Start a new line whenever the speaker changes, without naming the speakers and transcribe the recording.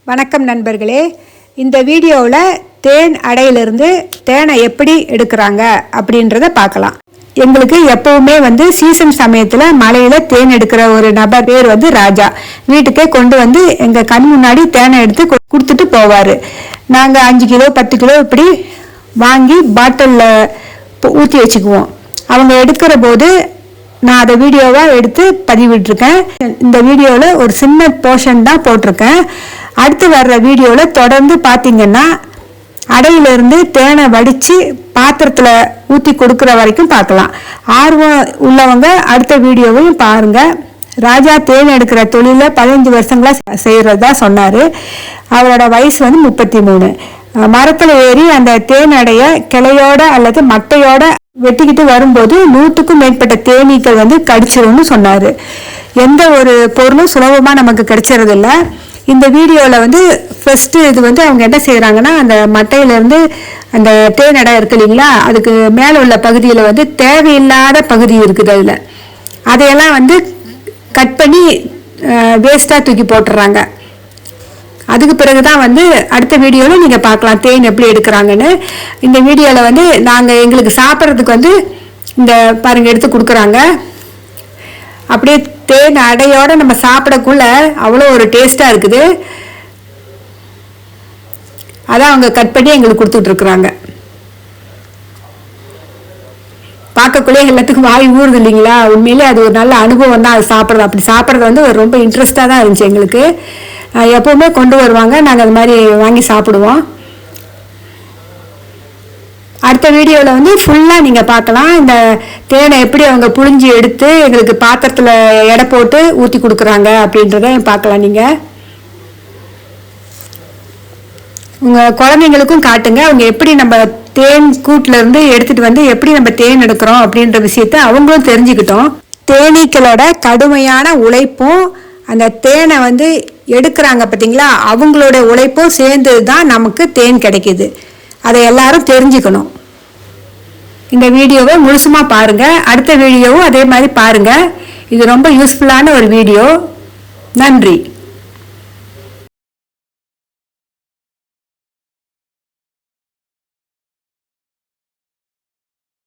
வணக்கம் நண்பர்களே, இந்த வீடியோவில் தேன் அடையிலிருந்து தேனை எப்படி எடுக்கிறாங்க அப்படின்றத பார்க்கலாம். எங்களுக்கு எப்பவுமே சீசன் சமயத்தில் மலையில் தேன் எடுக்கிற ஒரு நபர் பேர் ராஜா. வீட்டுக்கே கொண்டு எங்கள் கண் முன்னாடி தேனை எடுத்து கொடுத்துட்டு போவார். நாங்கள் 5 கிலோ 10 கிலோ இப்படி வாங்கி பாட்டிலில் ஊற்றி வச்சுக்குவோம். அவங்க எடுக்கிற போது நான் அதை வீடியோவாக எடுத்து பதிவிட்டிருக்கேன். இந்த வீடியோவில் ஒரு சின்ன போர்ஷன் தான் போட்டிருக்கேன். அடுத்து வர்ற வீடியோவில் தொடர்ந்து பார்த்தீங்கன்னா அடையிலிருந்து தேனை வடித்து பாத்திரத்தில் ஊற்றி கொடுக்குற வரைக்கும் பார்க்கலாம். ஆர்வம் உள்ளவங்க அடுத்த வீடியோவையும் பாருங்கள். ராஜா தேன் எடுக்கிற தொழிலை 15 வருஷங்களாக செய்கிறதா சொன்னார். அவரோட வயசு 33. மரத்தில் ஏறி அந்த தேன் அடைய கிளையோட அல்லது மட்டையோட வெட்டிக்கிட்டு வரும்போது 100க்கும் மேற்பட்ட தேனீக்கள் கடிச்சிரும்னு சொன்னார். எந்த ஒரு பொருளும் சுலபமாக நமக்கு கிடைச்சிறதில்ல. இந்த வீடியோவில் ஃபஸ்ட்டு இது அவங்க என்ன செய்கிறாங்கன்னா, அந்த மட்டையிலேருந்து அந்த தேன் அடை இருக்கு இல்லைங்களா, அதுக்கு மேலே உள்ள பகுதியில் தேவையில்லாத பகுதி இருக்குது. அதில் அதையெல்லாம் கட் பண்ணி வேஸ்ட்டாக தூக்கி போட்டுடுறாங்க. அதுக்கு பிறகு தான் அடுத்த வீடியோவில் நீங்கள் பார்க்கலாம் தேன் எப்படி எடுக்கிறாங்கன்னு. இந்த வீடியோவில் நாங்கள் எங்களுக்கு சாப்பிட்றதுக்கு இந்த பாருங்கள் எடுத்து கொடுக்குறாங்க. அப்படியே தேன் அடையோடு நம்ம சாப்பிடக்குள்ள அவ்வளோ ஒரு டேஸ்ட்டாக இருக்குது. அதான் அவங்க கட் பண்ணி எங்களுக்கு கொடுத்துட்ருக்குறாங்க. பார்க்கக்குள்ளே எல்லாத்துக்கும் வாய் ஊறுது இல்லைங்களா. உண்மையிலே அது ஒரு நல்ல அனுபவம் தான். அது சாப்பிட்றது அப்படி சாப்பிட்றது ஒரு ரொம்ப இன்ட்ரெஸ்டாக தான் இருந்துச்சு எங்களுக்கு. எப்போவுமே கொண்டு வருவாங்க, நாங்கள் அது மாதிரி வாங்கி சாப்பிடுவோம். அடுத்த வீடியோவில் ஃபுல்லாக நீங்கள் பார்க்கலாம். இந்த தேனை எப்படி அவங்க புழிஞ்சி எடுத்து எங்களுக்கு பாத்திரத்தில் எடை போட்டு ஊற்றி கொடுக்குறாங்க அப்படின்றத பார்க்கலாம். நீங்கள் உங்கள் குழந்தைங்களுக்கும் காட்டுங்க. அவங்க எப்படி நம்ம தேன் கூட்டிலேருந்து எடுத்துகிட்டு எப்படி நம்ம தேன் எடுக்கிறோம் அப்படின்ற விஷயத்த அவங்களும் தெரிஞ்சுக்கிட்டோம். தேனீக்களோட கடுமையான உழைப்பும் அந்த தேனை எடுக்கிறாங்க பார்த்தீங்களா, அவங்களோட உழைப்பும் சேர்ந்து தான் நமக்கு தேன் கிடைக்கிது. அதை எல்லாரும் தெரிஞ்சுக்கணும். இந்த வீடியோவை முழுசுமாக பாருங்கள். அடுத்த வீடியோவும் அதே மாதிரி பாருங்கள். இது ரொம்ப யூஸ்ஃபுல்லான ஒரு வீடியோ. நன்றி.